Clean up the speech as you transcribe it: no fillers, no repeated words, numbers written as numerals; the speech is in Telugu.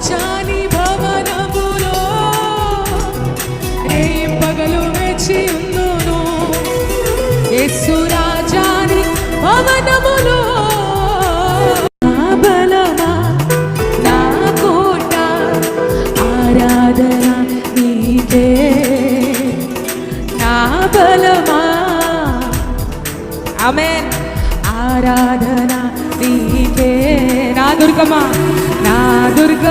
రాజాని భవనములో రేం పగలు వేచి ఉందును. యేసు రాజాని భవనములో నా బలమా నా కోట ఆరాధన నీకే. నా బలమా ఆమేన్ ఆరాధన నీకే. నా దుర్గమా నా దుర్గ